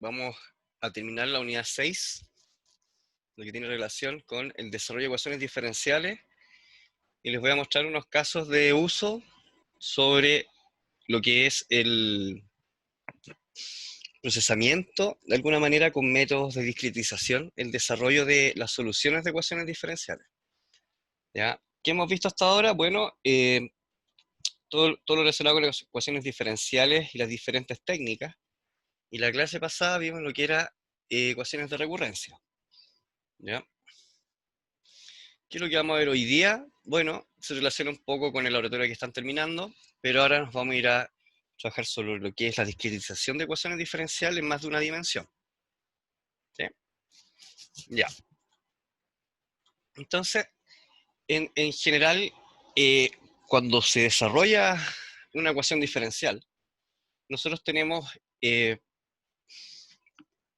vamos a terminar la unidad 6, lo que tiene relación con el desarrollo de ecuaciones diferenciales, y les voy a mostrar unos casos de uso sobre lo que es el procesamiento, de alguna manera, con métodos de discretización, el desarrollo de las soluciones de ecuaciones diferenciales. ¿Ya? ¿Qué hemos visto hasta ahora? Bueno, todo lo relacionado con las ecuaciones diferenciales y las diferentes técnicas. Y la clase pasada vimos lo que era ecuaciones de recurrencia. ¿Ya? ¿Qué es lo que vamos a ver hoy día? Bueno, se relaciona un poco con el laboratorio que están terminando, pero ahora nos vamos a ir a trabajar sobre lo que es la discretización de ecuaciones diferenciales en más de una dimensión. ¿Sí? Ya. Entonces, en general, cuando se desarrolla una ecuación diferencial, nosotros tenemos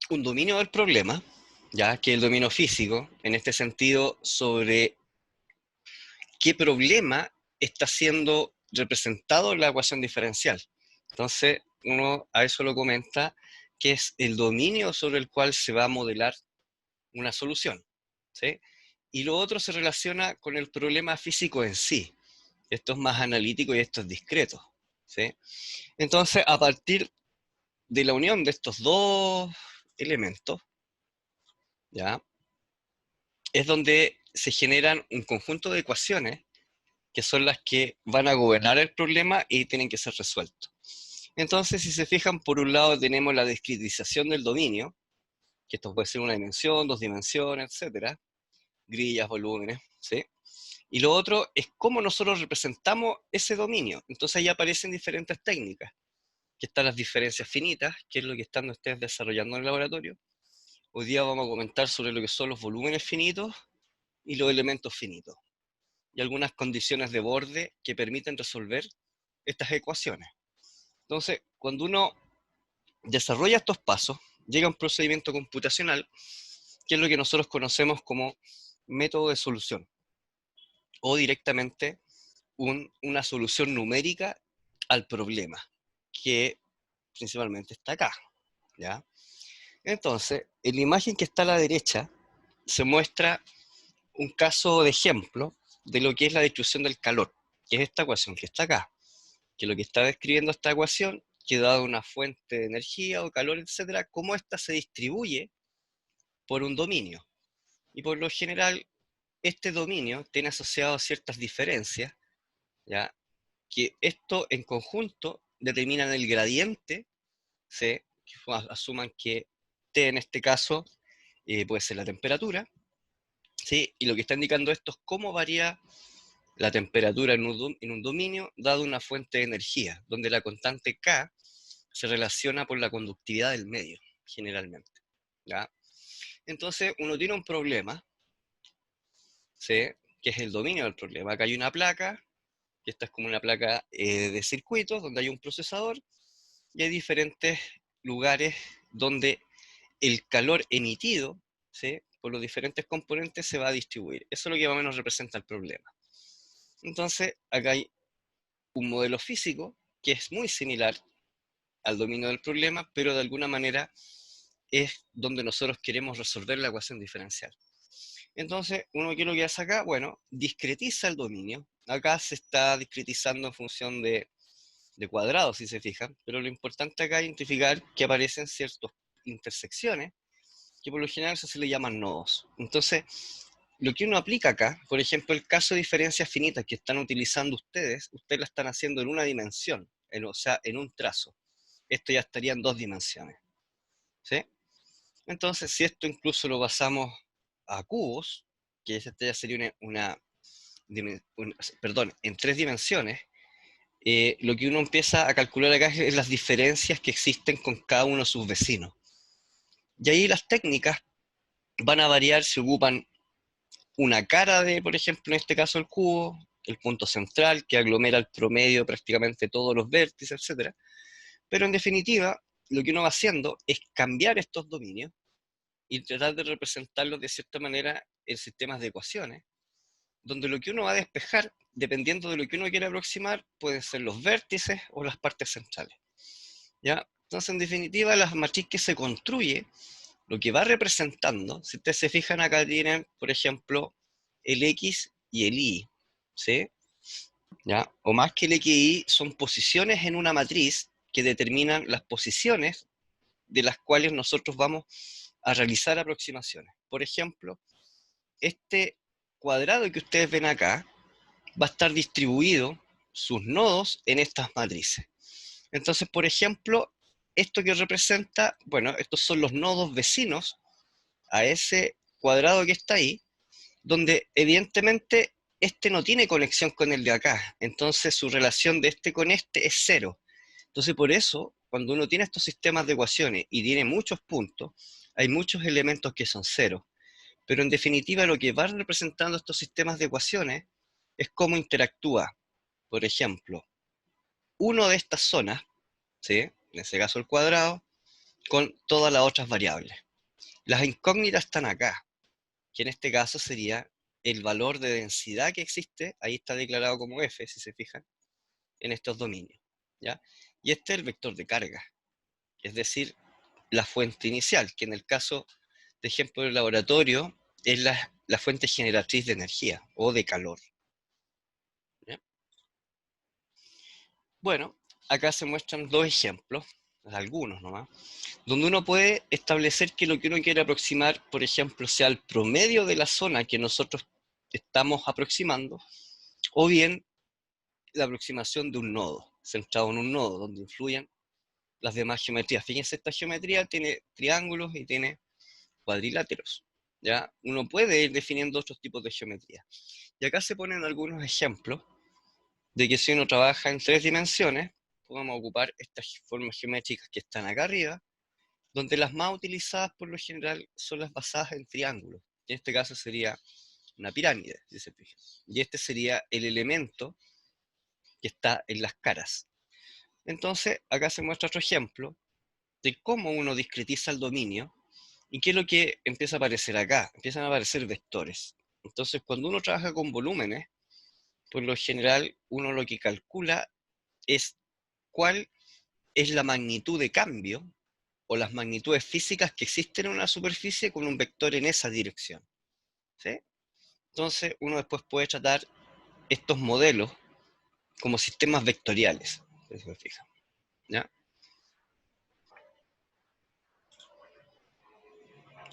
un dominio del problema, ya que es el dominio físico, en este sentido, sobre qué problema está siendo representado en la ecuación diferencial. Entonces, uno a eso lo comenta, que es el dominio sobre el cual se va a modelar una solución, ¿sí? Y lo otro se relaciona con el problema físico en sí. Esto es más analítico y esto es discreto, ¿sí? Entonces, a partir de la unión de estos dos elementos, ¿ya? Es donde se generan un conjunto de ecuaciones que son las que van a gobernar el problema y tienen que ser resueltos. Entonces, si se fijan, por un lado tenemos la discretización del dominio, que esto puede ser una dimensión, dos dimensiones, etcétera, grillas, volúmenes, ¿sí? Y lo otro es cómo nosotros representamos ese dominio. Entonces ahí aparecen diferentes técnicas, que están las diferencias finitas, que es lo que están ustedes desarrollando en el laboratorio. Hoy día vamos a comentar sobre lo que son los volúmenes finitos y los elementos finitos, y algunas condiciones de borde que permiten resolver estas ecuaciones. Entonces, cuando uno desarrolla estos pasos, llega a un procedimiento computacional, que es lo que nosotros conocemos como método de solución, o directamente una solución numérica al problema, que principalmente está acá, ¿ya? Entonces, en la imagen que está a la derecha, se muestra un caso de ejemplo de lo que es la distribución del calor, que es esta ecuación que está acá, que lo que está describiendo esta ecuación, que dada una fuente de energía o calor, etcétera, cómo ésta se distribuye por un dominio. Y por lo general, este dominio tiene asociado ciertas diferencias, ¿ya? Que esto en conjunto determinan el gradiente, ¿sí? Asuman que T en este caso puede ser la temperatura, ¿sí? Y lo que está indicando esto es cómo varía la temperatura en un dominio dado una fuente de energía, donde la constante K se relaciona por la conductividad del medio, generalmente, ¿ya? Entonces, uno tiene un problema, ¿sí? Que es el dominio del problema. Acá hay una placa, que esta es como una placa de circuitos, donde hay un procesador, y hay diferentes lugares donde el calor emitido, ¿sí? Por los diferentes componentes se va a distribuir. Eso es lo que más o menos representa el problema. Entonces, acá hay un modelo físico que es muy similar al dominio del problema, pero de alguna manera es donde nosotros queremos resolver la ecuación diferencial. Entonces, uno qué es lo que hace acá, bueno, discretiza el dominio. Acá se está discretizando en función de cuadrados, si se fijan, pero lo importante acá es identificar que aparecen ciertas intersecciones que por lo general se le llaman nodos. Entonces, lo que uno aplica acá, por ejemplo, el caso de diferencias finitas que están utilizando ustedes la están haciendo en una dimensión, o sea, en un trazo. Esto ya estaría en dos dimensiones, ¿sí? Entonces, si esto incluso lo pasamos a cubos, que esta ya sería perdón, en tres dimensiones, lo que uno empieza a calcular acá es las diferencias que existen con cada uno de sus vecinos. Y ahí las técnicas van a variar si ocupan una cara de, por ejemplo, en este caso el cubo, el punto central que aglomera el promedio prácticamente todos los vértices, etcétera. Pero en definitiva, lo que uno va haciendo es cambiar estos dominios y tratar de representarlos de cierta manera en sistemas de ecuaciones, donde lo que uno va a despejar, dependiendo de lo que uno quiera aproximar, pueden ser los vértices o las partes centrales, ¿ya? Entonces, en definitiva, la matriz que se construye, lo que va representando, si ustedes se fijan acá tienen, por ejemplo, el X y el Y, ¿sí? ¿Ya? O más que el X y Y, son posiciones en una matriz que determinan las posiciones de las cuales nosotros vamos a realizar aproximaciones. Por ejemplo, este cuadrado que ustedes ven acá va a estar distribuido sus nodos en estas matrices. Entonces, por ejemplo, esto que representa, bueno, estos son los nodos vecinos a ese cuadrado que está ahí, donde evidentemente este no tiene conexión con el de acá, entonces su relación de este con este es cero. Entonces por eso, cuando uno tiene estos sistemas de ecuaciones y tiene muchos puntos, hay muchos elementos que son cero. Pero en definitiva lo que van representando estos sistemas de ecuaciones es cómo interactúa, por ejemplo, uno de estas zonas, ¿sí? En ese caso el cuadrado, con todas las otras variables. Las incógnitas están acá, que en este caso sería el valor de densidad que existe, ahí está declarado como F, si se fijan, en estos dominios, ¿ya? Y este es el vector de carga, es decir, la fuente inicial, que en el caso de ejemplo del laboratorio es la fuente generatriz de energía o de calor, ¿ya? Bueno, acá se muestran dos ejemplos, algunos nomás, donde uno puede establecer que lo que uno quiere aproximar, por ejemplo, sea el promedio de la zona que nosotros estamos aproximando, o bien la aproximación de un nodo, centrado en un nodo, donde influyen las demás geometrías. Fíjense, esta geometría tiene triángulos y tiene cuadriláteros, ¿ya? Uno puede ir definiendo otros tipos de geometría. Y acá se ponen algunos ejemplos de que si uno trabaja en 3 dimensiones, podemos ocupar estas formas geométricas que están acá arriba, donde las más utilizadas por lo general son las basadas en triángulos. En este caso sería una pirámide, si se fijan. Y este sería el elemento que está en las caras. Entonces, acá se muestra otro ejemplo de cómo uno discretiza el dominio y qué es lo que empieza a aparecer acá. Empiezan a aparecer vectores. Entonces, cuando uno trabaja con volúmenes, por lo general, uno lo que calcula es cuál es la magnitud de cambio o las magnitudes físicas que existen en una superficie con un vector en esa dirección, ¿sí? Entonces, uno después puede tratar estos modelos como sistemas vectoriales, si me fijan, ¿ya?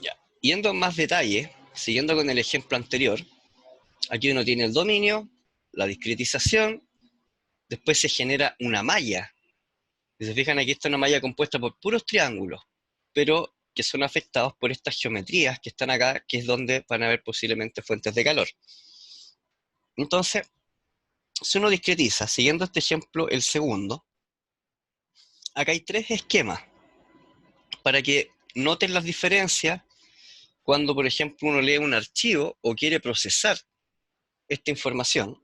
Ya. Yendo en más detalle, siguiendo con el ejemplo anterior, aquí uno tiene el dominio, la discretización, después se genera una malla. Si se fijan, aquí está una malla compuesta por puros triángulos, pero que son afectados por estas geometrías que están acá, que es donde van a haber posiblemente fuentes de calor. Entonces, si uno discretiza, siguiendo este ejemplo, el segundo, acá hay 3 esquemas para que noten las diferencias cuando, por ejemplo, uno lee un archivo o quiere procesar esta información.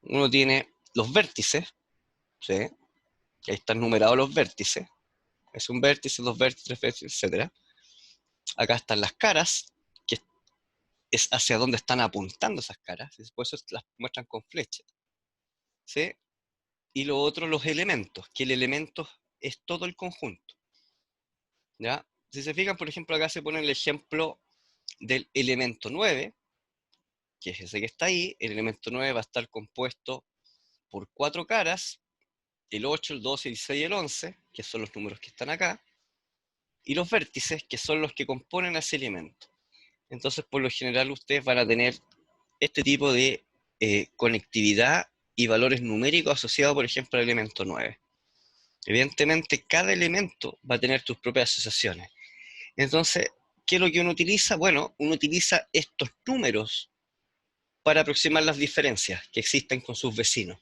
Uno tiene los vértices, ¿sí? Que ahí están numerados los vértices. Es un vértice, dos vértices, tres vértices, etc. Acá están las caras, que es hacia dónde están apuntando esas caras, y después las muestran con flechas, ¿sí? Y lo otro, los elementos, que el elemento es todo el conjunto, ¿ya? Si se fijan, por ejemplo, acá se pone el ejemplo del elemento 9, que es ese que está ahí. El elemento 9 va a estar compuesto por 4 caras, el 8, el 12, el 16 y el 11, que son los números que están acá, y los vértices, que son los que componen ese elemento. Entonces, por lo general, ustedes van a tener este tipo de conectividad y valores numéricos asociados, por ejemplo, al elemento 9. Evidentemente, cada elemento va a tener sus propias asociaciones. Entonces, ¿qué es lo que uno utiliza? Bueno, uno utiliza estos números para aproximar las diferencias que existen con sus vecinos,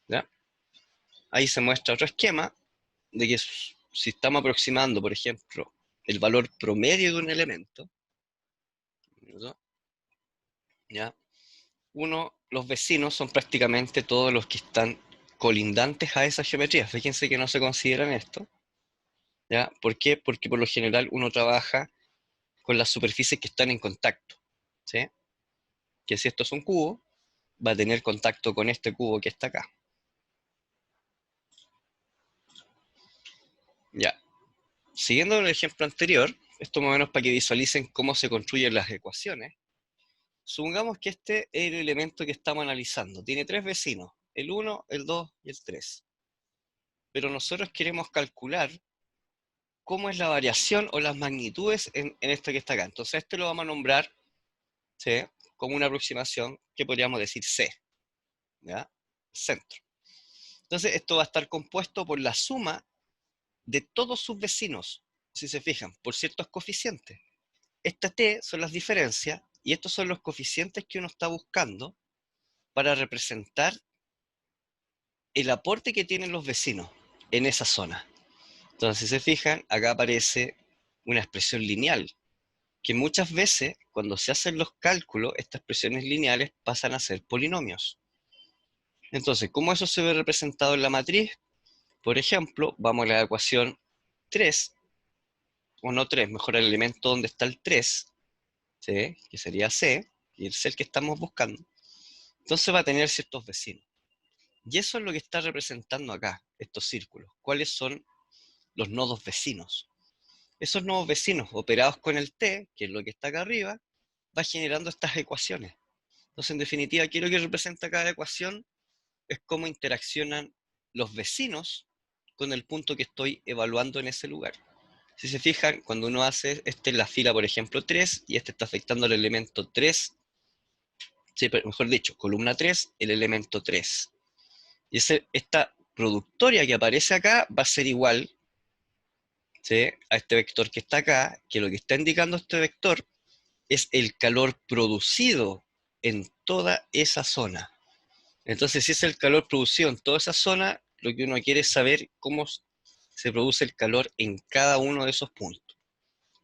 ¿ya? Ahí se muestra otro esquema de que si estamos aproximando, por ejemplo, el valor promedio de un elemento, ¿no? ¿Ya? Los vecinos son prácticamente todos los que están colindantes a esa geometría. Fíjense que no se consideran esto, ¿ya? ¿Por qué? Porque por lo general uno trabaja con las superficies que están en contacto, ¿sí? Que si esto es un cubo, va a tener contacto con este cubo que está acá. Ya. Siguiendo el ejemplo anterior, esto más o menos para que visualicen cómo se construyen las ecuaciones. Supongamos que este es el elemento que estamos analizando. Tiene tres vecinos, el 1, el 2 y el 3. Pero nosotros queremos calcular cómo es la variación o las magnitudes en esto que está acá. Entonces, este lo vamos a nombrar, ¿sí?, como una aproximación que podríamos decir C, ¿ya? Centro. Entonces, esto va a estar compuesto por la suma de todos sus vecinos, si se fijan, por ciertos coeficientes. Esta T son las diferencias y estos son los coeficientes que uno está buscando para representar el aporte que tienen los vecinos en esa zona. Entonces, si se fijan, acá aparece una expresión lineal, que muchas veces, cuando se hacen los cálculos, estas expresiones lineales pasan a ser polinomios. Entonces, ¿cómo eso se ve representado en la matriz? Por ejemplo, vamos a la ecuación 3, o no 3, mejor el elemento donde está el 3, ¿sí?, que sería C, y es el que estamos buscando. Entonces va a tener ciertos vecinos. Y eso es lo que está representando acá, estos círculos. ¿Cuáles son los nodos vecinos? Esos nodos vecinos operados con el T, que es lo que está acá arriba, va generando estas ecuaciones. Entonces, en definitiva, aquí lo que representa cada ecuación es cómo interaccionan los vecinos con el punto que estoy evaluando en ese lugar. Si se fijan, cuando uno hace, este en la fila, por ejemplo, 3, y este está afectando al elemento 3, sí, mejor dicho, columna 3, el elemento 3. Y esta productoria que aparece acá va a ser igual, ¿sí?, a este vector que está acá, que lo que está indicando este vector es el calor producido en toda esa zona. Entonces, si es el calor producido en toda esa zona, lo que uno quiere es saber cómo se produce el calor en cada uno de esos puntos.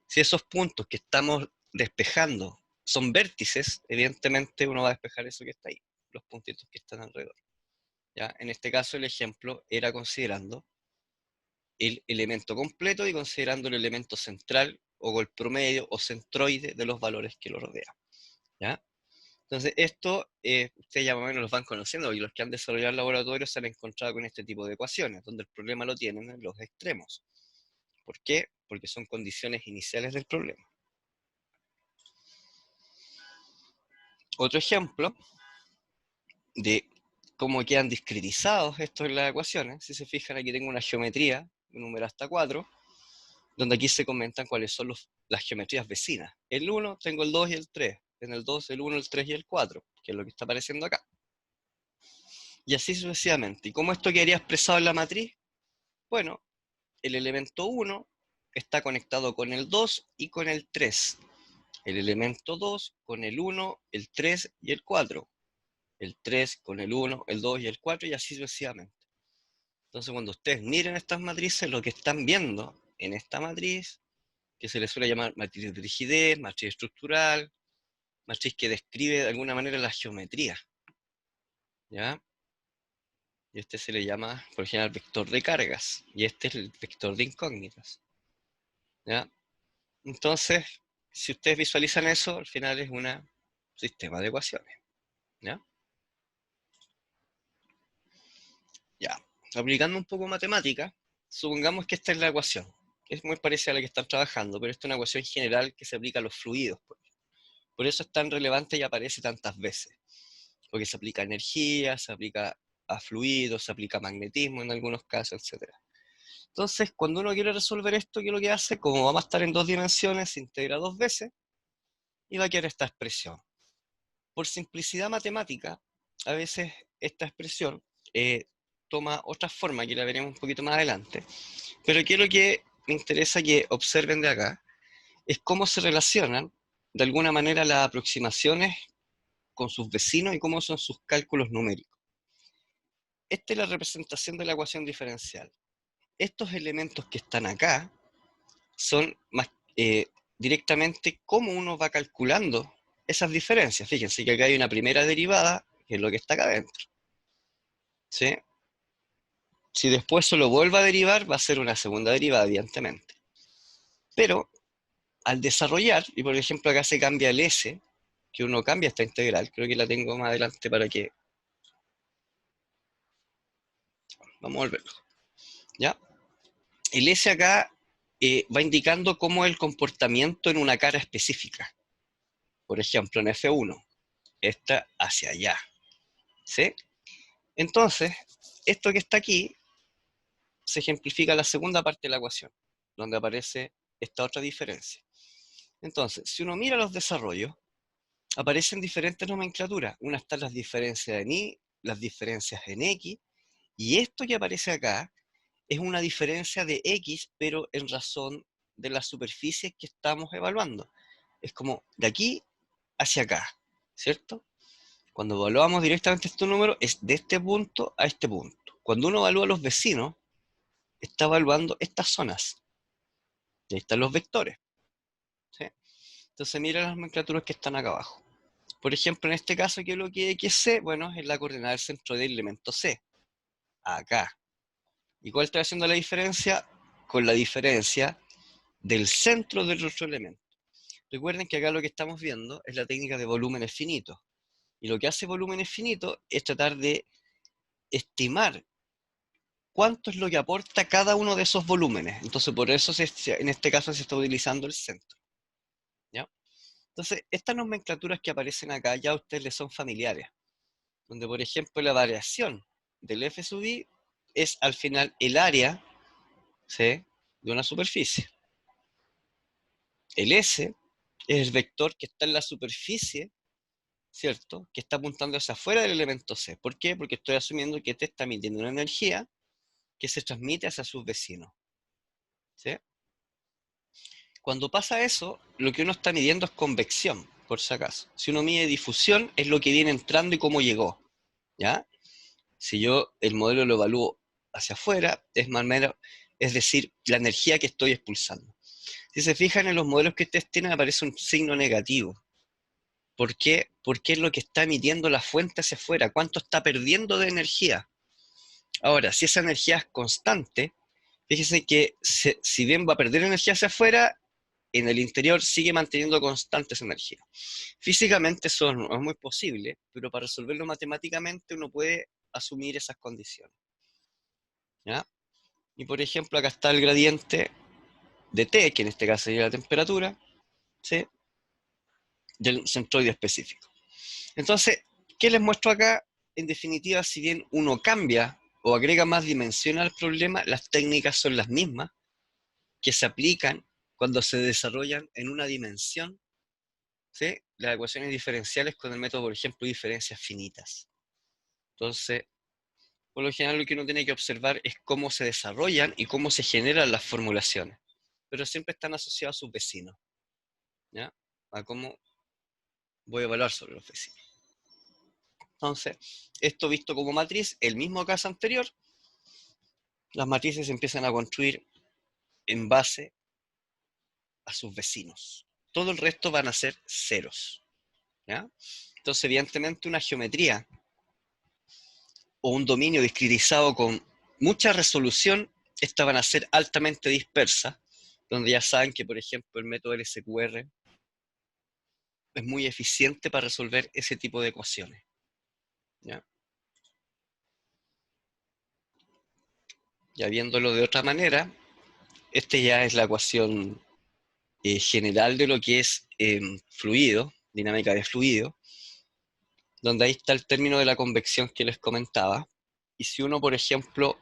Si esos puntos que estamos despejando son vértices, evidentemente uno va a despejar eso que está ahí, los puntitos que están alrededor. ¿Ya? En este caso, el ejemplo era considerando el elemento completo y considerando el elemento central o el promedio o centroide de los valores que lo rodean. ¿Ya? Entonces, esto ustedes ya más o menos los van conociendo y los que han desarrollado el laboratorio se han encontrado con este tipo de ecuaciones, donde el problema lo tienen en los extremos. ¿Por qué? Porque son condiciones iniciales del problema. Otro ejemplo de cómo quedan discretizados estos en las ecuaciones, si se fijan, aquí tengo una geometría, un número hasta 4, donde aquí se comentan cuáles son las geometrías vecinas. El 1 tengo el 2 y el 3, en el 2 el 1, el 3 y el 4, que es lo que está apareciendo acá. Y así sucesivamente. ¿Y cómo esto quedaría expresado en la matriz? Bueno, el elemento 1 está conectado con el 2 y con el 3. El elemento 2 con el 1, el 3 y el 4. El 3 con el 1, el 2 y el 4 y así sucesivamente. Entonces, cuando ustedes miren estas matrices, lo que están viendo en esta matriz, que se le suele llamar matriz de rigidez, matriz estructural, matriz que describe de alguna manera la geometría, ¿ya? Y este se le llama, por ejemplo, vector de cargas, y este es el vector de incógnitas, ¿ya? Entonces, si ustedes visualizan eso, al final es un sistema de ecuaciones, ¿ya? Ya. Aplicando un poco matemática, supongamos que esta es la ecuación. Es muy parecida a la que están trabajando, pero esta es una ecuación general que se aplica a los fluidos. Por eso es tan relevante y aparece tantas veces. Porque se aplica a energía, se aplica a fluidos, se aplica a magnetismo en algunos casos, etc. Entonces, cuando uno quiere resolver esto, ¿qué es lo que hace? Como vamos a estar en dos dimensiones, se integra dos veces y va a quedar esta expresión. Por simplicidad matemática, a veces esta expresión toma otra forma, que la veremos un poquito más adelante. Pero aquí lo que me interesa que observen de acá es cómo se relacionan de alguna manera las aproximaciones con sus vecinos y cómo son sus cálculos numéricos. Esta es la representación de la ecuación diferencial. Estos elementos que están acá son más directamente cómo uno va calculando esas diferencias. Fíjense que acá hay una primera derivada, que es lo que está acá adentro, ¿sí? Si después se lo vuelve a derivar, va a ser una segunda derivada, evidentemente. Pero al desarrollar, y por ejemplo acá se cambia el S, que uno cambia esta integral, creo que la tengo más adelante para que... Vamos a volverlo, ¿ya? El S acá va indicando cómo es el comportamiento en una cara específica. Por ejemplo, en F1, esta hacia allá. ¿Sí? Entonces, esto que está aquí se ejemplifica en la segunda parte de la ecuación, donde aparece esta otra diferencia. Entonces, si uno mira los desarrollos, aparecen diferentes nomenclaturas. Una están las diferencias en Y, las diferencias en X, y esto que aparece acá es una diferencia de X, pero en razón de las superficies que estamos evaluando. Es como de aquí hacia acá, ¿cierto? Cuando evaluamos directamente este número, es de este punto a este punto. Cuando uno evalúa a los vecinos, está evaluando estas zonas. Y ahí están los vectores. ¿Sí? Entonces mira las nomenclaturas que están acá abajo. Por ejemplo, en este caso, ¿qué es lo que es C? Bueno, es la coordenada del centro del elemento C. Acá. ¿Y cuál está haciendo la diferencia? Con la diferencia del centro del otro elemento. Recuerden que acá lo que estamos viendo es la técnica de volúmenes finitos. Y lo que hace volúmenes finitos es tratar de estimar cuánto es lo que aporta cada uno de esos volúmenes. Entonces, por eso en este caso se está utilizando el centro. ¿Ya? Entonces, estas nomenclaturas que aparecen acá ya a ustedes les son familiares. Donde, por ejemplo, la variación del F sub I es al final el área, ¿sí?, de una superficie. El S es el vector que está en la superficie, ¿cierto?, que está apuntando hacia afuera del elemento C. ¿Por qué? Porque estoy asumiendo que este está emitiendo una energía que se transmite hacia sus vecinos. ¿Sí? Cuando pasa eso, lo que uno está midiendo es convección, por si acaso. Si uno mide difusión, es lo que viene entrando y cómo llegó. ¿Ya? Si yo el modelo lo evalúo hacia afuera, es más o menos, es decir, la energía que estoy expulsando. Si se fijan en los modelos que ustedes tienen, aparece un signo negativo. ¿Por qué? Porque es lo que está emitiendo la fuente hacia afuera. ¿Cuánto está perdiendo de energía? Ahora, si esa energía es constante, fíjense que si bien va a perder energía hacia afuera, en el interior sigue manteniendo constante esa energía. Físicamente eso no es muy posible, pero para resolverlo matemáticamente uno puede asumir esas condiciones. ¿Ya? Y por ejemplo, acá está el gradiente de T, que en este caso sería la temperatura, ¿sí?, del centroide específico. Entonces, ¿qué les muestro acá? En definitiva, si bien uno cambia o agrega más dimensión al problema, las técnicas son las mismas que se aplican cuando se desarrollan en una dimensión, ¿sí?, las ecuaciones diferenciales con el método, por ejemplo, diferencias finitas. Entonces, por lo general lo que uno tiene que observar es cómo se desarrollan y cómo se generan las formulaciones, pero siempre están asociados a sus vecinos, ¿ya? A cómo voy a evaluar sobre los vecinos. Entonces, esto visto como matriz, el mismo caso anterior, las matrices se empiezan a construir en base a sus vecinos. Todo el resto van a ser ceros, ¿ya? Entonces, evidentemente, una geometría o un dominio discretizado con mucha resolución, estas van a ser altamente dispersas, donde ya saben que, por ejemplo, el método LSQR es muy eficiente para resolver ese tipo de ecuaciones, ¿ya? Ya viéndolo de otra manera, esta ya es la ecuación general de lo que es fluido, dinámica de fluido, donde ahí está el término de la convección que les comentaba. Y si uno, por ejemplo,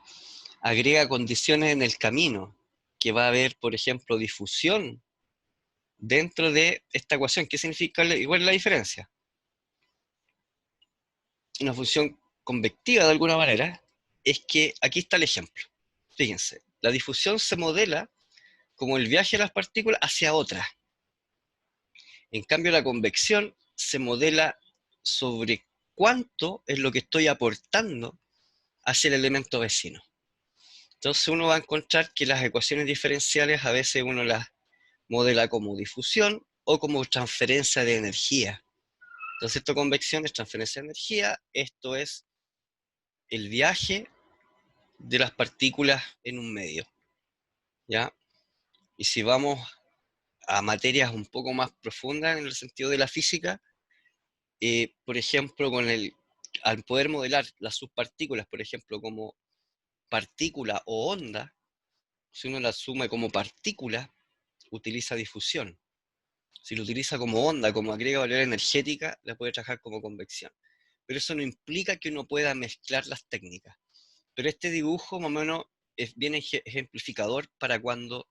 agrega condiciones en el camino, que va a haber, por ejemplo, difusión dentro de esta ecuación, ¿qué significa igual la diferencia? Una función convectiva de alguna manera, es que aquí está el ejemplo. Fíjense, la difusión se modela como el viaje de las partículas hacia otras. En cambio, la convección se modela sobre cuánto es lo que estoy aportando hacia el elemento vecino. Entonces uno va a encontrar que las ecuaciones diferenciales a veces uno las modela como difusión o como transferencia de energía. Entonces esto convección es transferencia de energía, esto es el viaje de las partículas en un medio, ¿ya? Y si vamos a materias un poco más profundas en el sentido de la física, por ejemplo, al poder modelar las subpartículas, por ejemplo, como partícula o onda, Si uno la asume como partícula, utiliza difusión. Si lo utiliza como onda, como agrega valor energética, la puede trabajar como convección. Pero eso no implica que uno pueda mezclar las técnicas. Pero este dibujo más o menos es bien ejemplificador para cuando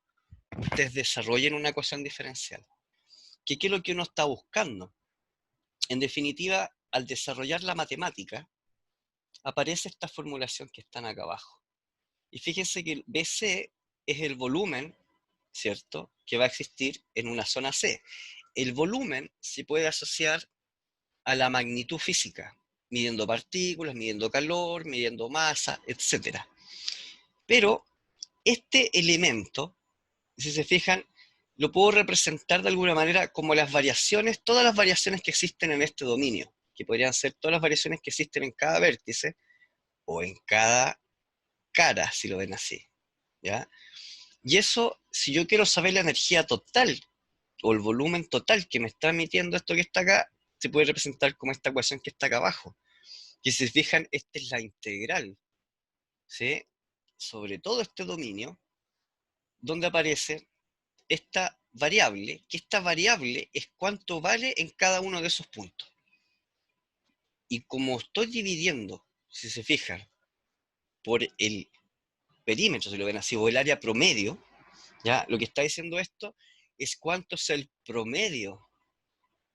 ustedes desarrollen una ecuación diferencial. ¿Qué es lo que uno está buscando? En definitiva, al desarrollar la matemática, aparece esta formulación que están acá abajo. Y fíjense que el BC es el volumen, ¿cierto?, que va a existir en una zona C. El volumen se puede asociar a la magnitud física, midiendo partículas, midiendo calor, midiendo masa, etc. Pero este elemento, si se fijan, lo puedo representar de alguna manera como las variaciones, todas las variaciones que existen en este dominio, que podrían ser todas las variaciones que existen en cada vértice o en cada cara, si lo ven así, ¿ya? Y eso, si yo quiero saber la energía total o el volumen total que me está emitiendo esto que está acá, se puede representar como esta ecuación que está acá abajo. Que si se fijan, esta es la integral, ¿sí?, sobre todo este dominio, donde aparece esta variable, que esta variable es cuánto vale en cada uno de esos puntos. Y como estoy dividiendo, si se fijan, por el perímetro, si lo ven así, o el área promedio, ¿ya? Lo que está diciendo esto es cuánto es el promedio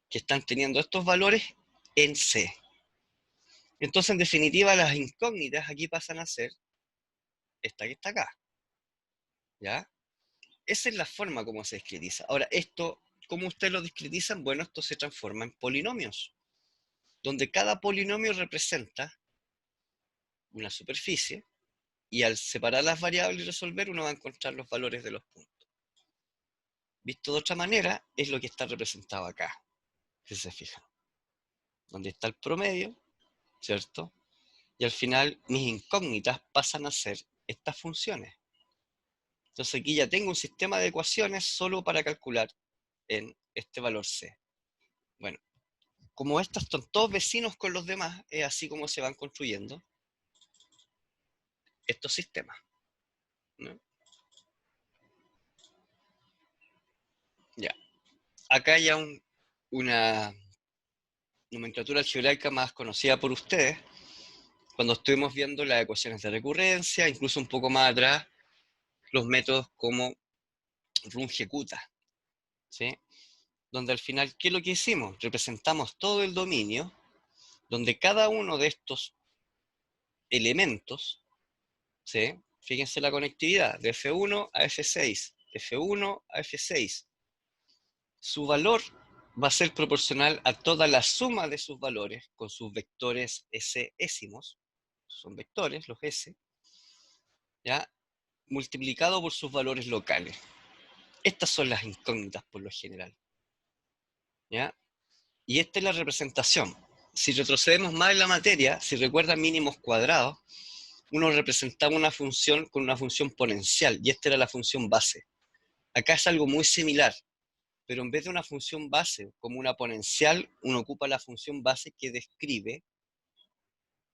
que están teniendo estos valores en C. Entonces, en definitiva, las incógnitas aquí pasan a ser esta que está acá, ¿ya? Esa es la forma como se discretiza. Ahora, esto, ¿cómo ustedes lo discretizan? Bueno, esto se transforma en polinomios, donde cada polinomio representa una superficie, y al separar las variables y resolver, uno va a encontrar los valores de los puntos. Visto de otra manera, es lo que está representado acá, si se fijan. Donde está el promedio, ¿cierto? Y al final, mis incógnitas pasan a ser estas funciones. Entonces aquí ya tengo un sistema de ecuaciones solo para calcular en este valor C. Bueno, como estos son todos vecinos con los demás, es así como se van construyendo estos sistemas, ¿no? Ya. Acá ya una nomenclatura algebraica más conocida por ustedes, cuando estuvimos viendo las ecuaciones de recurrencia, incluso un poco más atrás, los métodos como Runge-Kutta, ¿sí? Donde al final, ¿qué es lo que hicimos? Representamos todo el dominio, donde cada uno de estos elementos, ¿sí?, fíjense la conectividad, de F1 a F6, F1 a F6, su valor va a ser proporcional a toda la suma de sus valores con sus vectores S-ésimos, son vectores, los S, ¿ya?, multiplicado por sus valores locales. Estas son las incógnitas por lo general, ¿ya? Y esta es la representación. Si retrocedemos más en la materia, si recuerdan mínimos cuadrados, uno representaba una función con una función exponencial, y esta era la función base. Acá es algo muy similar, pero en vez de una función base como una exponencial, uno ocupa la función base que describe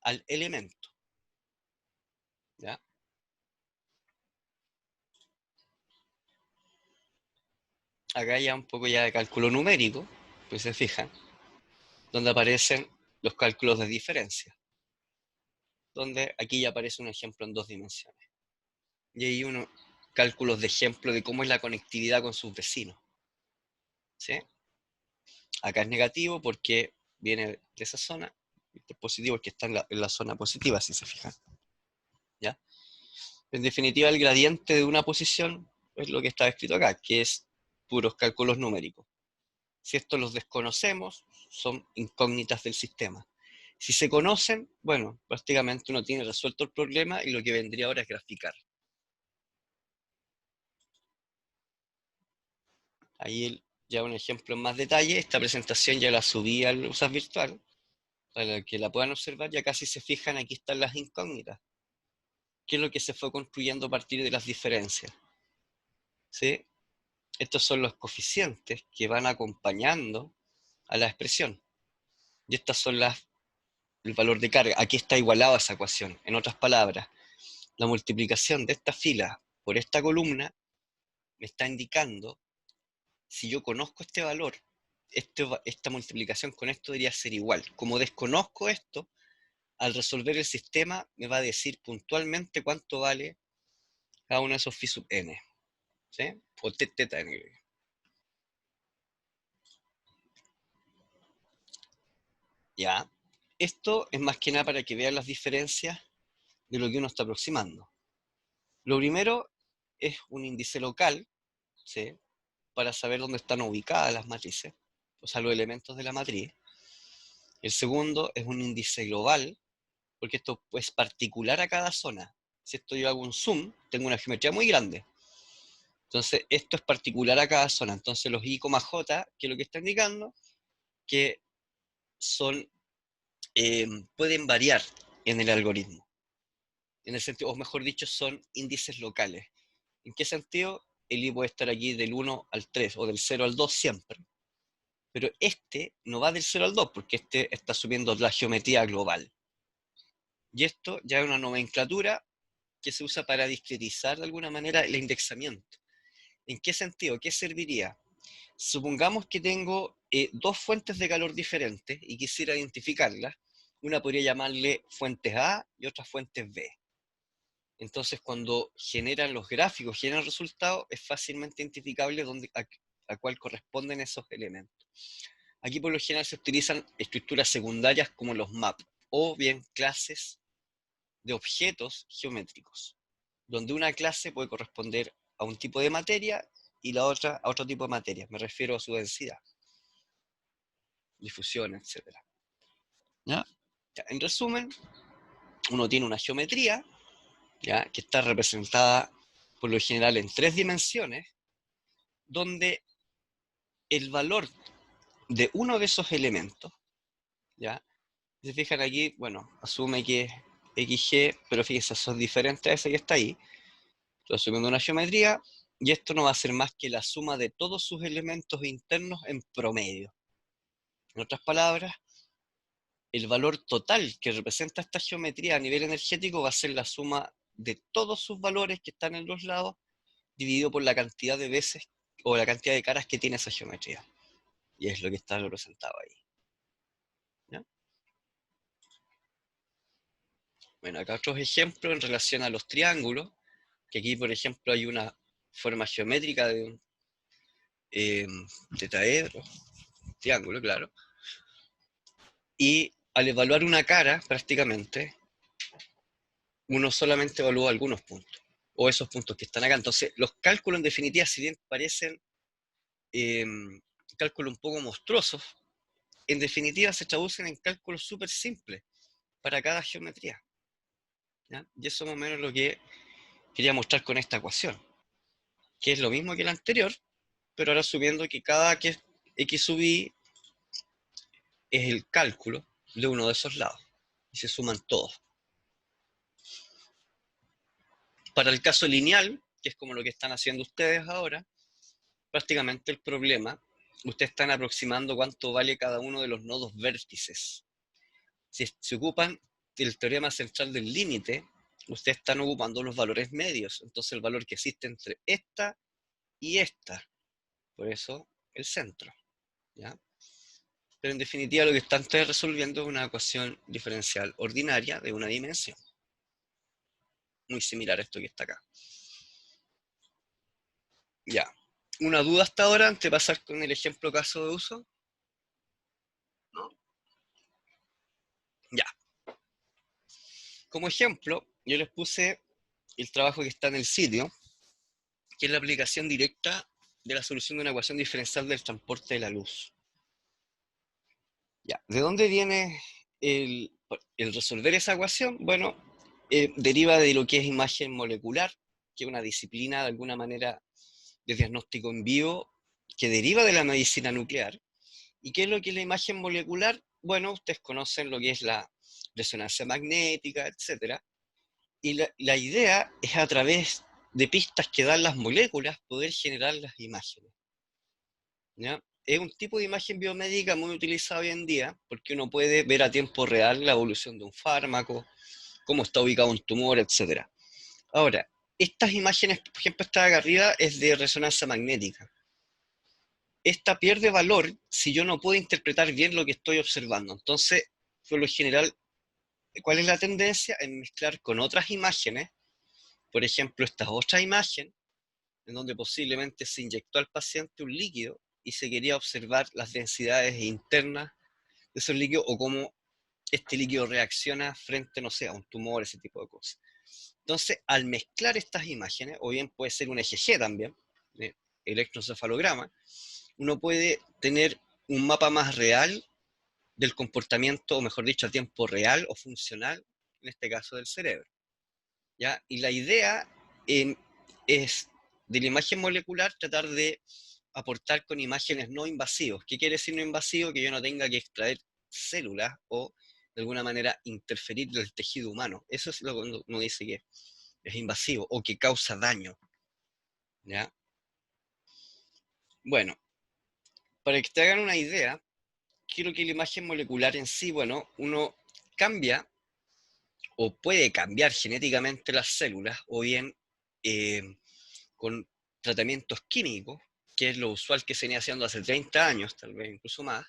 al elemento, ¿ya? Acá ya un poco ya de cálculo numérico, pues se fijan, donde aparecen los cálculos de diferencia, donde aquí ya aparece un ejemplo en 2 dimensiones. Y hay unos cálculos de ejemplo de cómo es la conectividad con sus vecinos, ¿sí? Acá es negativo porque viene de esa zona, este es positivo porque está en la zona positiva, si se fijan, ¿ya? En definitiva, el gradiente de una posición es lo que está escrito acá, que es puros cálculos numéricos. Si estos los desconocemos, son incógnitas del sistema. Si se conocen, bueno, prácticamente uno tiene resuelto el problema y lo que vendría ahora es graficar. Ahí ya un ejemplo en más detalle. Esta presentación ya la subí al USAS virtual, para que la puedan observar. Ya casi se fijan, aquí están las incógnitas. ¿Qué es lo que se fue construyendo a partir de las diferencias? ¿Sí? Estos son los coeficientes que van acompañando a la expresión. Y estas son el valor de carga. Aquí está igualado a esa ecuación. En otras palabras, la multiplicación de esta fila por esta columna me está indicando si yo conozco este valor, esta multiplicación con esto debería ser igual. Como desconozco esto, al resolver el sistema me va a decir puntualmente cuánto vale cada uno de esos phi sub n, ¿sí? O teta n. ¿Ya? Esto es más que nada para que vean las diferencias de lo que uno está aproximando. Lo primero es un índice local, ¿sí? Para saber dónde están ubicadas las matrices, o sea, los elementos de la matriz. El segundo es un índice global, porque esto es particular a cada zona. Si esto yo hago un zoom, tengo una geometría muy grande. Entonces, esto es particular a cada zona. Entonces, los I, J, que es lo que está indicando, que son, pueden variar en el algoritmo. En el sentido, o mejor dicho, son índices locales. ¿En qué sentido? El I puede estar aquí del 1 al 3 o del 0 al 2 siempre. Pero este no va del 0 al 2 porque este está subiendo la geometría global. Y esto ya es una nomenclatura que se usa para discretizar de alguna manera el indexamiento. ¿En qué sentido? ¿Qué serviría? Supongamos que tengo dos fuentes de calor diferentes y quisiera identificarlas. Una podría llamarle fuentes A y otra fuentes B. Entonces, cuando generan los gráficos, generan resultados, es fácilmente identificable a cuál corresponden esos elementos. Aquí por lo general se utilizan estructuras secundarias como los maps o bien clases de objetos geométricos, donde una clase puede corresponder a un tipo de materia y la otra a otro tipo de materia. Me refiero a su densidad, difusión, etc. ¿Ya? En resumen, uno tiene una geometría, ¿ya?, que está representada por lo general en 3 dimensiones, donde el valor de uno de esos elementos, ¿ya? Si se fijan aquí, bueno, asume que es XG, pero fíjense, son diferentes a ese que está ahí. Estoy asumiendo una geometría, y esto no va a ser más que la suma de todos sus elementos internos en promedio. En otras palabras, el valor total que representa esta geometría a nivel energético va a ser la suma de todos sus valores que están en los lados, dividido por la cantidad de veces o la cantidad de caras que tiene esa geometría. Y es lo que está representado ahí. ¿Ya? Bueno, acá otros ejemplos en relación a los triángulos, que aquí, por ejemplo, hay una forma geométrica de un tetraedro, triángulo, claro. Y al evaluar una cara, prácticamente, uno solamente evalúa algunos puntos, o esos puntos que están acá. Entonces, los cálculos, en definitiva, si bien parecen cálculos un poco monstruosos, en definitiva se traducen en cálculos súper simples para cada geometría. ¿Ya? Y eso más o menos lo que quería mostrar con esta ecuación, que es lo mismo que la anterior, pero ahora subiendo que cada x sub i es el cálculo de uno de esos lados, y se suman todos. Para el caso lineal, que es como lo que están haciendo ustedes ahora, prácticamente el problema, ustedes están aproximando cuánto vale cada uno de los nodos vértices. Si se ocupan el teorema central del límite, ustedes están ocupando los valores medios, entonces el valor que existe entre esta y esta, por eso el centro, ¿ya? Pero en definitiva lo que están ustedes resolviendo es una ecuación diferencial ordinaria de una dimensión, muy similar a esto que está acá. Ya. ¿Una duda hasta ahora antes de pasar con el ejemplo caso de uso? ¿No? Ya. Como ejemplo, yo les puse el trabajo que está en el sitio, que es la aplicación directa de la solución de una ecuación diferencial del transporte de la luz. Ya. ¿De dónde viene el resolver esa ecuación? Bueno, deriva de lo que es imagen molecular, que es una disciplina de alguna manera de diagnóstico en vivo que deriva de la medicina nuclear. ¿Y qué es lo que es la imagen molecular? Bueno, ustedes conocen lo que es la resonancia magnética, etc. Y la idea es a través de pistas que dan las moléculas poder generar las imágenes, ¿ya? Es un tipo de imagen biomédica muy utilizada hoy en día porque uno puede ver a tiempo real la evolución de un fármaco, cómo está ubicado un tumor, etc. Ahora, estas imágenes, por ejemplo, esta de acá arriba es de resonancia magnética. Esta pierde valor si yo no puedo interpretar bien lo que estoy observando. Entonces, por lo general, ¿cuál es la tendencia? En mezclar con otras imágenes, por ejemplo, esta otra imagen, en donde posiblemente se inyectó al paciente un líquido y se quería observar las densidades internas de esos líquidos o cómo este líquido reacciona frente, no sé, a un tumor, ese tipo de cosas. Entonces, al mezclar estas imágenes, o bien puede ser un EGG también, electroencefalograma, uno puede tener un mapa más real del comportamiento, o mejor dicho, a tiempo real o funcional, en este caso del cerebro. ¿Ya? Y la idea es, de la imagen molecular, tratar de aportar con imágenes no invasivos. ¿Qué quiere decir no invasivo? Que yo no tenga que extraer células o de alguna manera interferir del tejido humano. Eso es lo que uno dice que es invasivo o que causa daño. ¿Ya? Bueno, para que te hagan una idea, quiero que la imagen molecular en sí, bueno, uno cambia o puede cambiar genéticamente las células o bien con tratamientos químicos, que es lo usual que se venía haciendo hace 30 años, tal vez incluso más.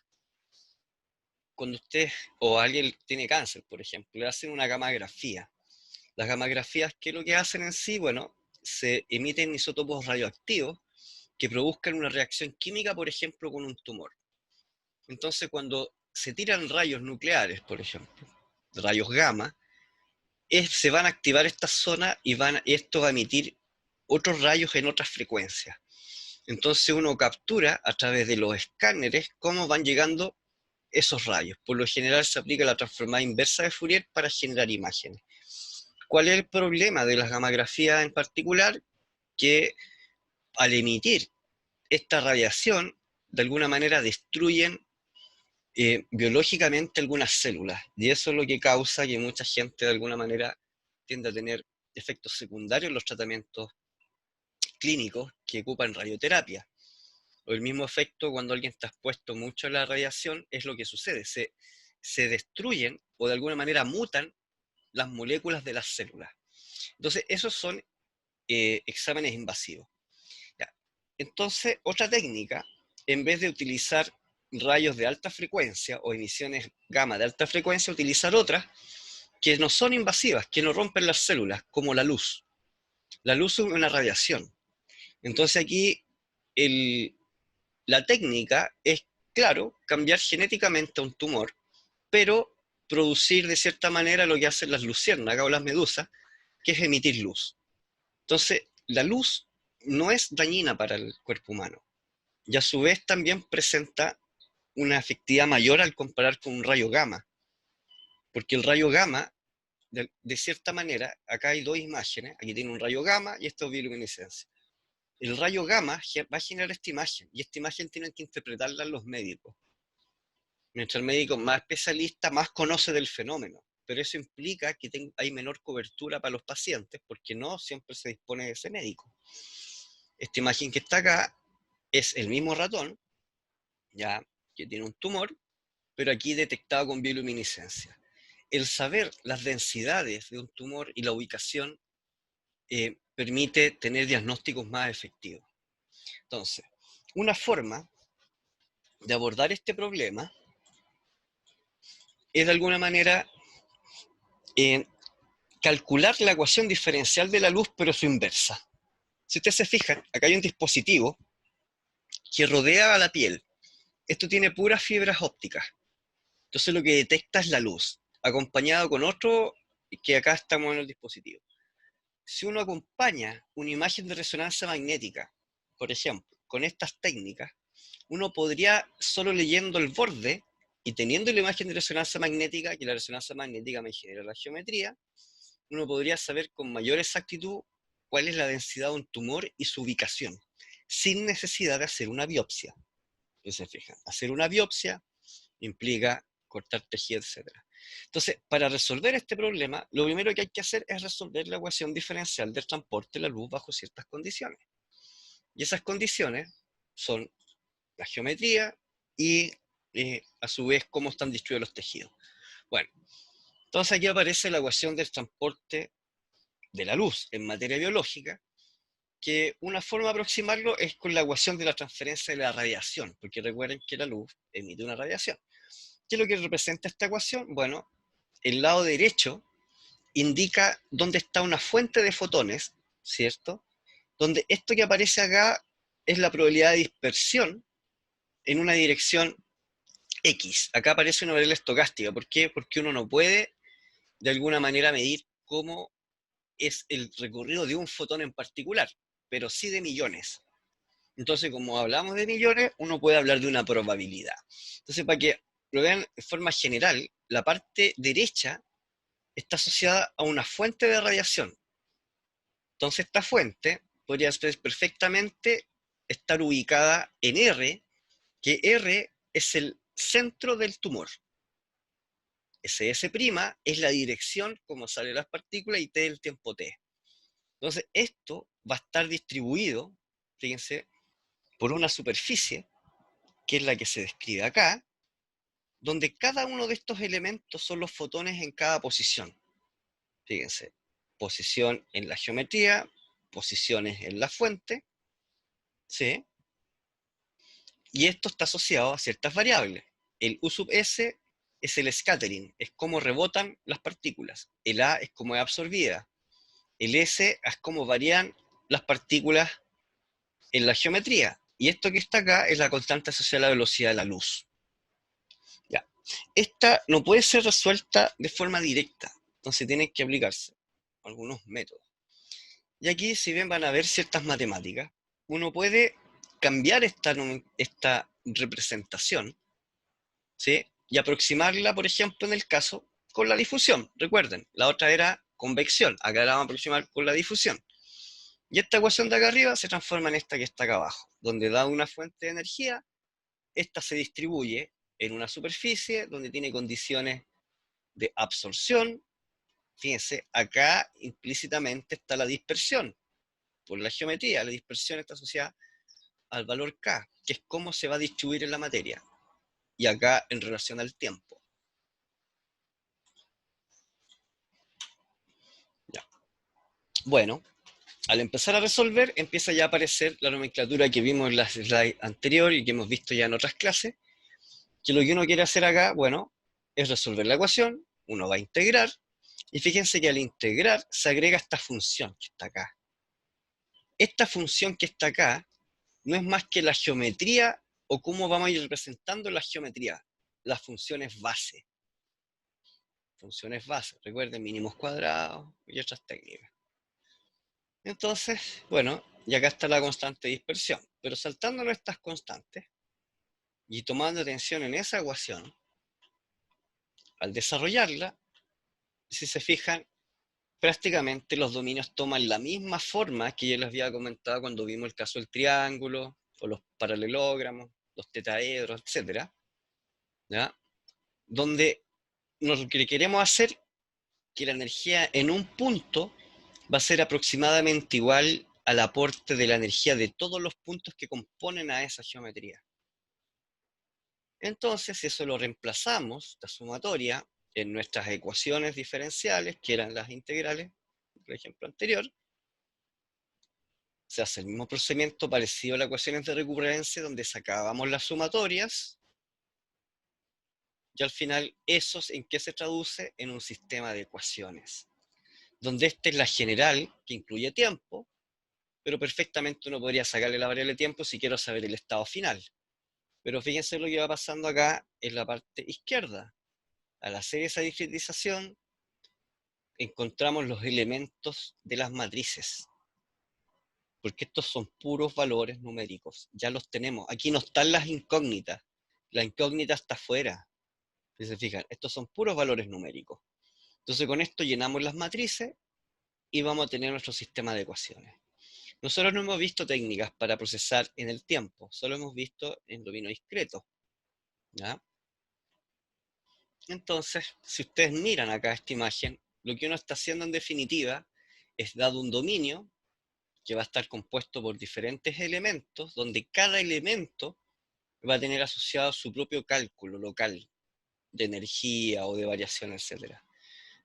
Cuando usted o alguien tiene cáncer, por ejemplo, le hacen una gamografía. Las gamografías, ¿qué es lo que hacen en sí? Bueno, se emiten isótopos radioactivos que produzcan una reacción química, por ejemplo, con un tumor. Entonces, cuando se tiran rayos nucleares, por ejemplo, rayos gamma, se van a activar estas zonas y esto va a emitir otros rayos en otras frecuencias. Entonces uno captura a través de los escáneres cómo van llegando esos rayos. Por lo general se aplica la transformada inversa de Fourier para generar imágenes. ¿Cuál es el problema de las gamografías en particular? Que al emitir esta radiación, de alguna manera destruyen biológicamente algunas células. Y eso es lo que causa que mucha gente de alguna manera tiende a tener efectos secundarios en los tratamientos clínicos que ocupan radioterapia. O el mismo efecto cuando alguien está expuesto mucho a la radiación, es lo que sucede. Se destruyen o de alguna manera mutan las moléculas de las células. Entonces, esos son exámenes invasivos. Ya. Entonces, otra técnica, en vez de utilizar rayos de alta frecuencia o emisiones gamma de alta frecuencia, utilizar otras que no son invasivas, que no rompen las células, como la luz. La luz es una radiación. Entonces aquí el, la técnica es, claro, cambiar genéticamente a un tumor, pero producir de cierta manera lo que hacen las luciérnagas o las medusas, que es emitir luz. Entonces, la luz no es dañina para el cuerpo humano y a su vez también presenta una efectividad mayor al comparar con un rayo gamma, porque el rayo gamma, de cierta manera, acá hay dos imágenes, aquí tiene un rayo gamma y esto es bioluminiscencia. El rayo gamma va a generar esta imagen y esta imagen tienen que interpretarla los médicos. Mientras el médico más especialista, más conoce del fenómeno. Pero eso implica que hay menor cobertura para los pacientes porque no siempre se dispone de ese médico. Esta imagen que está acá es el mismo ratón, ya que tiene un tumor, pero aquí detectado con bioluminiscencia. El saber las densidades de un tumor y la ubicación permite tener diagnósticos más efectivos. Entonces, una forma de abordar este problema es de alguna manera calcular la ecuación diferencial de la luz, pero su inversa. Si ustedes se fijan, acá hay un dispositivo que rodea a la piel. Esto tiene puras fibras ópticas. Entonces lo que detecta es la luz, acompañado con otro que acá estamos en el dispositivo. Si uno acompaña una imagen de resonancia magnética, por ejemplo, con estas técnicas, uno podría, solo leyendo el borde y teniendo la imagen de resonancia magnética, que la resonancia magnética me genera la geometría, uno podría saber con mayor exactitud cuál es la densidad de un tumor y su ubicación, sin necesidad de hacer una biopsia. Entonces, fijan, hacer una biopsia implica cortar tejido, etc. Entonces, para resolver este problema, lo primero que hay que hacer es resolver la ecuación diferencial del transporte de la luz bajo ciertas condiciones. Y esas condiciones son la geometría y, a su vez, cómo están distribuidos los tejidos. Bueno, entonces aquí aparece la ecuación del transporte de la luz en materia biológica, que una forma de aproximarlo es con la ecuación de la transferencia de la radiación, porque recuerden que la luz emite una radiación. ¿Qué es lo que representa esta ecuación? Bueno, el lado derecho indica dónde está una fuente de fotones, ¿cierto? Donde esto que aparece acá es la probabilidad de dispersión en una dirección X. Acá aparece una variable estocástica. ¿Por qué? Porque uno no puede de alguna manera medir cómo es el recorrido de un fotón en particular, pero sí de millones. Entonces, como hablamos de millones, uno puede hablar de una probabilidad. Entonces, para que lo vean de forma general, la parte derecha está asociada a una fuente de radiación. Entonces, esta fuente podría perfectamente estar ubicada en R, que R es el centro del tumor. SS' es la dirección como salen las partículas y T el tiempo T. Entonces, esto va a estar distribuido, fíjense, por una superficie, que es la que se describe acá, donde cada uno de estos elementos son los fotones en cada posición. Fíjense, posición en la geometría, posiciones en la fuente, ¿sí? Y esto está asociado a ciertas variables. El U sub S es el scattering, es cómo rebotan las partículas. El A es cómo es absorbida. El S es cómo varían las partículas en la geometría. Y esto que está acá es la constante asociada a la velocidad de la luz. Ya. Esta no puede ser resuelta de forma directa, entonces tienen que aplicarse algunos métodos. Y aquí, si bien van a ver ciertas matemáticas, uno puede cambiar esta representación, ¿sí? Y aproximarla, por ejemplo, en el caso con la difusión. Recuerden, la otra era convección, acá la vamos a aproximar con la difusión. Y esta ecuación de acá arriba se transforma en esta que está acá abajo, donde da una fuente de energía, esta se distribuye en una superficie donde tiene condiciones de absorción. Fíjense, acá implícitamente está la dispersión. Por la geometría, la dispersión está asociada al valor K, que es cómo se va a distribuir en la materia. Y acá en relación al tiempo. Ya. Bueno, al empezar a resolver, empieza ya a aparecer la nomenclatura que vimos en la slide anterior y que hemos visto ya en otras clases, que lo que uno quiere hacer acá, bueno, es resolver la ecuación, uno va a integrar, y fíjense que al integrar se agrega esta función que está acá. Esta función que está acá no es más que la geometría o cómo vamos a ir representando la geometría, las funciones base. Funciones base, recuerden, mínimos cuadrados y otras técnicas. Entonces, bueno, y acá está la constante de dispersión, pero saltando estas constantes y tomando atención en esa ecuación, al desarrollarla, si se fijan, prácticamente los dominios toman la misma forma que yo les había comentado cuando vimos el caso del triángulo, o los paralelogramos, los tetaedros, etcétera, ¿ya? Donde lo que queremos hacer que la energía en un punto va a ser aproximadamente igual al aporte de la energía de todos los puntos que componen a esa geometría. Entonces, si eso lo reemplazamos, la sumatoria, en nuestras ecuaciones diferenciales, que eran las integrales, por ejemplo anterior, se hace el mismo procedimiento parecido a las ecuaciones de recurrencia, donde sacábamos las sumatorias, y al final, ¿eso en qué se traduce? En un sistema de ecuaciones, donde esta es la general, que incluye tiempo, pero perfectamente uno podría sacarle la variable tiempo si quiero saber el estado final. Pero fíjense lo que va pasando acá en la parte izquierda. Al hacer esa discretización, encontramos los elementos de las matrices, porque estos son puros valores numéricos, ya los tenemos. Aquí no están las incógnitas, la incógnita está afuera. Si se fijan, estos son puros valores numéricos. Entonces con esto llenamos las matrices y vamos a tener nuestro sistema de ecuaciones. Nosotros no hemos visto técnicas para procesar en el tiempo, solo hemos visto en dominio discreto, ¿ya? Entonces, si ustedes miran acá esta imagen, lo que uno está haciendo en definitiva es dado un dominio que va a estar compuesto por diferentes elementos, donde cada elemento va a tener asociado su propio cálculo local de energía o de variación, etc.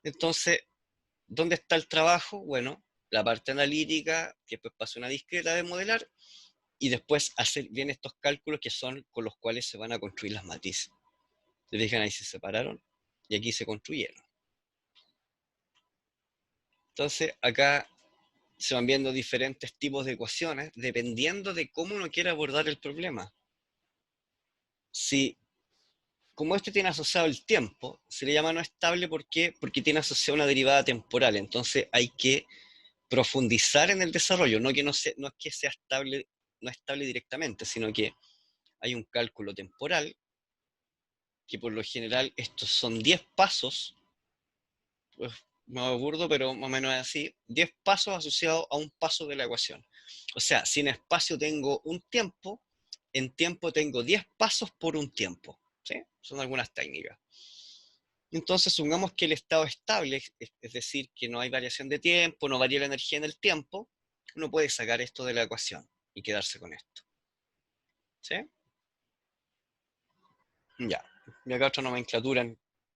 Entonces, ¿Dónde está el trabajo? Bueno, la parte analítica, que después pasa una discreta de modelar, y después hacer bien estos cálculos que son con los cuales se van a construir las matrices. Se fijan, ahí se separaron y aquí se construyeron. Entonces, acá se van viendo diferentes tipos de ecuaciones dependiendo de cómo uno quiere abordar el problema. Si, como este tiene asociado el tiempo, se le llama no estable, ¿por qué? Porque tiene asociado una derivada temporal. Entonces hay que profundizar en el desarrollo, no, no es que sea estable, no estable directamente, sino que hay un cálculo temporal, que por lo general estos son 10 pasos, pues más burdo, pero más o menos es así, 10 pasos asociados a un paso de la ecuación. O sea, si en espacio tengo un tiempo, en tiempo tengo 10 pasos por un tiempo. ¿Sí? Son algunas técnicas. Entonces, supongamos que el estado estable, es decir, que no hay variación de tiempo, no varía la energía en el tiempo, uno puede sacar esto de la ecuación y quedarse con esto. ¿Sí? Ya. Y acá otra nomenclatura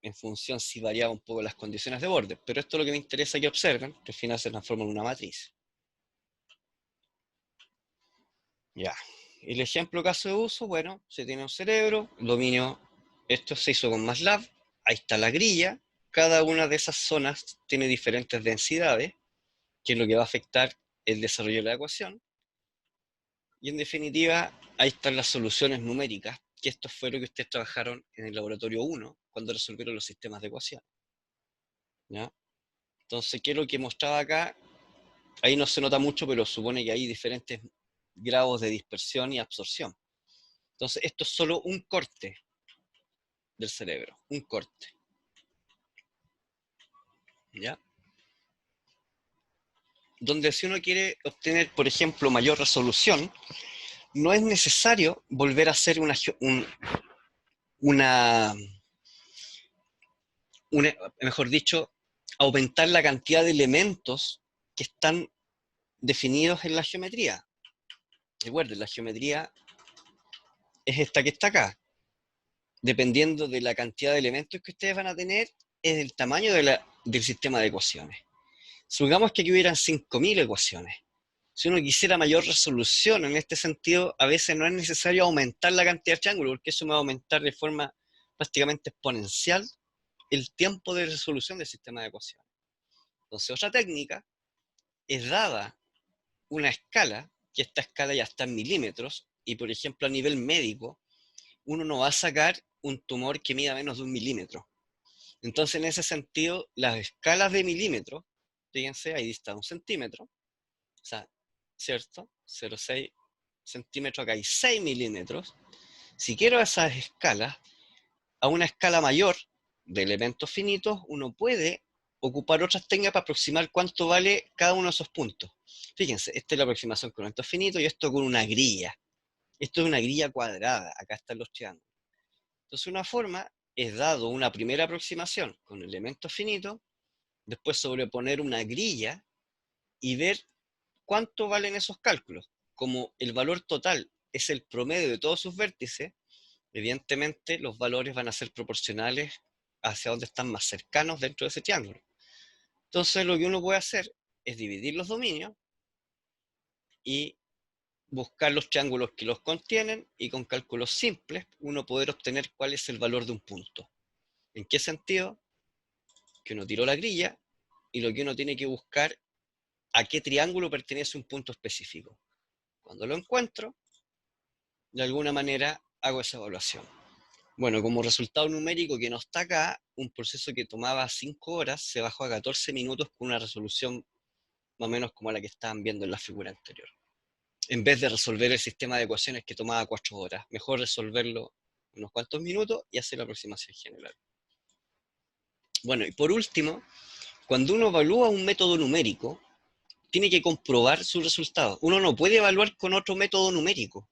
en función si variaba un poco las condiciones de borde, pero esto es lo que me interesa que observen, que al final se transforma en una matriz. Ya. El ejemplo caso de uso, bueno, se tiene un cerebro, el dominio, esto se hizo con MATLAB, ahí está la grilla, cada una de esas zonas tiene diferentes densidades, que es lo que va a afectar el desarrollo de la ecuación, y en definitiva, ahí están las soluciones numéricas, que esto fue lo que ustedes trabajaron en el laboratorio 1, cuando resolvieron los sistemas de ecuación. ¿Ya? Entonces, ¿qué es lo que mostraba acá? Ahí no se nota mucho, pero supone que hay diferentes grados de dispersión y absorción. Entonces, esto es solo un corte del cerebro, un corte. ¿Ya? Donde si uno quiere obtener, por ejemplo, mayor resolución, no es necesario volver a hacer una, mejor dicho, aumentar la cantidad de elementos que están definidos en la geometría. Recuerden, la geometría es esta que está acá. Dependiendo de la cantidad de elementos que ustedes van a tener, es el tamaño del sistema de ecuaciones. Supongamos que aquí hubieran 5.000 ecuaciones. Si uno quisiera mayor resolución en este sentido, a veces no es necesario aumentar la cantidad de triángulos, porque eso me va a aumentar de forma prácticamente exponencial el tiempo de resolución del sistema de ecuaciones. Entonces, otra técnica es dada una escala, que esta escala ya está en milímetros, y por ejemplo a nivel médico, uno no va a sacar un tumor que mida menos de 1 milímetro. Entonces, en ese sentido, las escalas de milímetros, fíjense, ahí está 1 centímetro, o sea, ¿cierto? 0,6 centímetros, acá hay 6 milímetros. Si quiero esas escalas, a una escala mayor de elementos finitos, uno puede ocupar otras técnicas para aproximar cuánto vale cada uno de esos puntos. Fíjense, esta es la aproximación con elementos finitos y esto con una grilla. Esto es una grilla cuadrada, acá están los triángulos. Entonces, una forma es dado una primera aproximación con elementos finitos, después sobreponer una grilla y ver cuánto valen esos cálculos. Como el valor total es el promedio de todos sus vértices, evidentemente los valores van a ser proporcionales hacia donde están más cercanos dentro de ese triángulo. Entonces, lo que uno puede hacer es dividir los dominios y buscar los triángulos que los contienen, y con cálculos simples uno poder obtener cuál es el valor de un punto. ¿En qué sentido? Que uno tiró la grilla y lo que uno tiene que buscar a qué triángulo pertenece un punto específico. Cuando lo encuentro, de alguna manera hago esa evaluación. Bueno, como resultado numérico que no está acá, un proceso que tomaba 5 horas se bajó a 14 minutos con una resolución más o menos como la que estaban viendo en la figura anterior. En vez de resolver el sistema de ecuaciones que tomaba 4 horas, mejor resolverlo en unos cuantos minutos y hacer la aproximación general. Bueno, y por último, cuando uno evalúa un método numérico, tiene que comprobar sus resultados. Uno no puede evaluar con otro método numérico,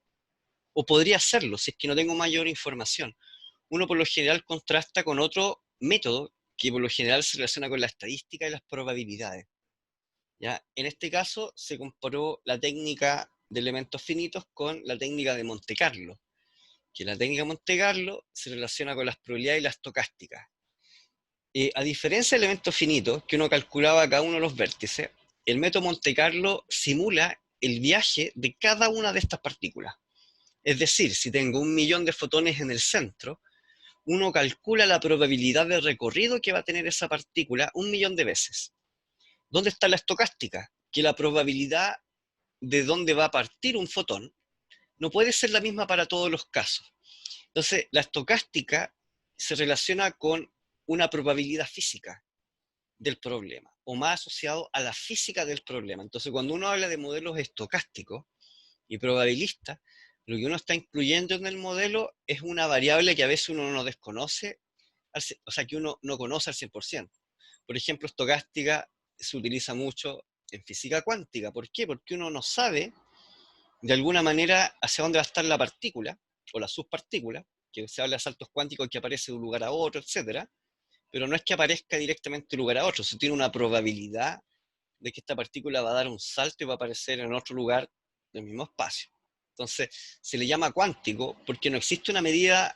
o podría hacerlo si es que no tengo mayor información. Uno por lo general contrasta con otro método que por lo general se relaciona con la estadística y las probabilidades. ¿Ya? En este caso se comparó la técnica de elementos finitos con la técnica de Monte Carlo, que la técnica de Monte Carlo se relaciona con las probabilidades y las estocásticas. A diferencia del elemento finito, que uno calculaba cada uno de los vértices, el método Monte Carlo simula el viaje de cada una de estas partículas. Es decir, si tengo 1.000.000 de fotones en el centro, uno calcula la probabilidad de recorrido que va a tener esa partícula 1.000.000 de veces. ¿Dónde está la estocástica? Que la probabilidad de dónde va a partir un fotón no puede ser la misma para todos los casos. Entonces, la estocástica se relaciona con una probabilidad física del problema, o más asociado a la física del problema. Entonces, cuando uno habla de modelos estocásticos y probabilistas, lo que uno está incluyendo en el modelo es una variable que a veces uno no desconoce, o sea, que uno no conoce al 100%. Por ejemplo, estocástica se utiliza mucho en física cuántica. ¿Por qué? Porque uno no sabe, de alguna manera, hacia dónde va a estar la partícula, o la subpartícula, que se habla de saltos cuánticos que aparece de un lugar a otro, etcétera, pero no es que aparezca directamente de un lugar a otro, se tiene una probabilidad de que esta partícula va a dar un salto y va a aparecer en otro lugar del mismo espacio. Entonces, se le llama cuántico porque no existe una medida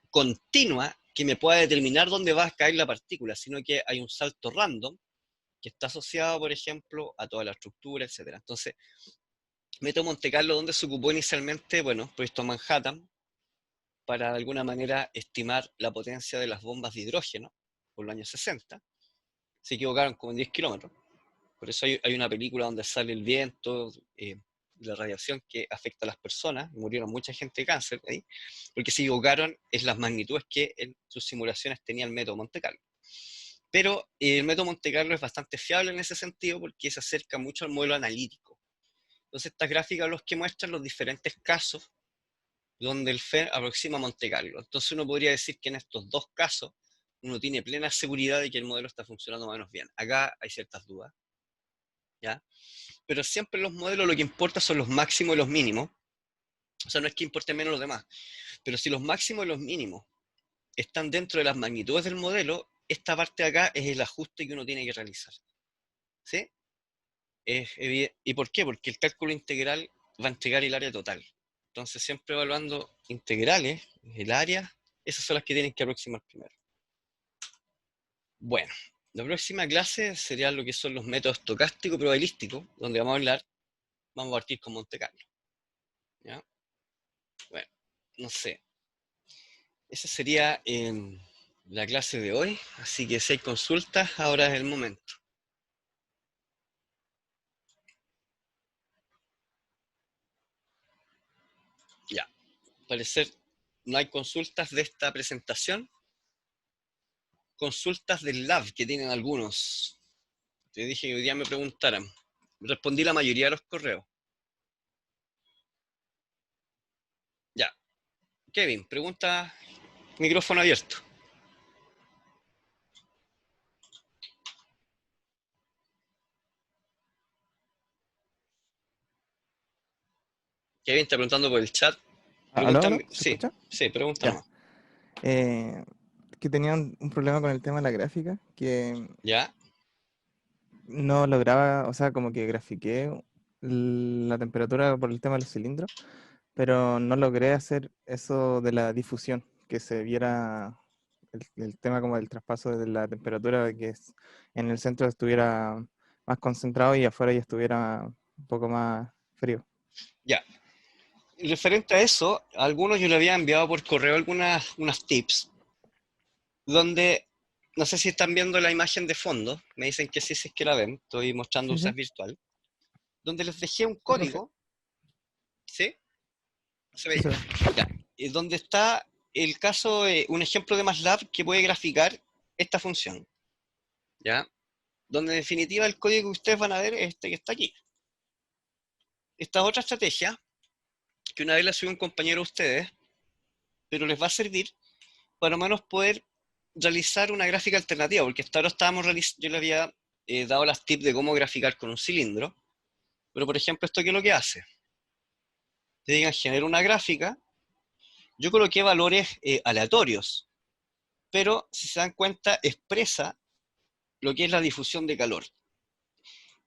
continua que me pueda determinar dónde va a caer la partícula, sino que hay un salto random que está asociado, por ejemplo, a toda la estructura, etcétera. Entonces, método Monte Carlo, ¿dónde se ocupó inicialmente? Bueno, Proyecto Manhattan, para de alguna manera estimar la potencia de las bombas de hidrógeno por los años 60. Se equivocaron como en 10 kilómetros. Por eso hay una película donde sale el viento, la radiación que afecta a las personas, murieron mucha gente de cáncer ahí, porque se equivocaron en las magnitudes que en sus simulaciones tenía el método Monte Carlo. Pero el método Monte Carlo es bastante fiable en ese sentido porque se acerca mucho al modelo analítico. Entonces estas gráficas los que muestran los diferentes casos donde el FER aproxima a Monte Carlo. Entonces uno podría decir que en estos dos casos uno tiene plena seguridad de que el modelo está funcionando más o menos bien. Acá hay ciertas dudas, ¿ya? Pero siempre en los modelos lo que importa son los máximos y los mínimos. O sea, no es que importe menos los demás, pero si los máximos y los mínimos están dentro de las magnitudes del modelo, esta parte de acá es el ajuste que uno tiene que realizar. ¿Sí? ¿Y por qué? Porque el cálculo integral va a entregar el área total. Entonces, siempre evaluando integrales, el área, esas son las que tienen que aproximar primero. Bueno, la próxima clase sería lo que son los métodos estocásticos probabilísticos, donde vamos a partir con Monte Carlo. ¿Ya? Bueno, no sé. Esa sería la clase de hoy, así que si hay consultas, ahora es el momento. Ya, al parecer no hay consultas de esta presentación. Consultas del lab que tienen algunos. Te dije que hoy día me preguntaran. Respondí la mayoría de los correos. Ya. Kevin, pregunta, micrófono abierto. Kevin está preguntando por el chat. ¿Aló, Pregunta, aló? ¿Se sí, escucha? sí, pregunta Ya. nomás. Eh, que tenía un problema con el tema de la gráfica, que ¿Ya? no lograba, o sea, como que grafiqué la temperatura por el tema de los cilindros, pero no logré hacer eso de la difusión, que se viera el tema como del traspaso de la temperatura, que en el centro estuviera más concentrado y afuera ya estuviera un poco más frío. Ya. Referente a eso, a algunos yo le había enviado por correo unas tips, donde, no sé si están viendo la imagen de fondo, me dicen que sí, si es que la ven, estoy mostrando Sí, usas sí, virtual, donde les dejé un sí, profe. código, ¿sí? ¿Se Sí ve? se ve. Ya. Donde está el caso, un ejemplo de MATLAB que puede graficar esta función, ¿ya? Donde en definitiva el código que ustedes van a ver es este que está aquí. Esta otra estrategia, que una vez la subió un compañero a ustedes, pero les va a servir para menos poder realizar una gráfica alternativa, porque hasta ahora yo le había dado las tips de cómo graficar con un cilindro, pero por ejemplo, ¿esto qué es lo que hace? Te digan, genera una gráfica, yo coloqué valores aleatorios, pero si se dan cuenta, expresa lo que es la difusión de calor.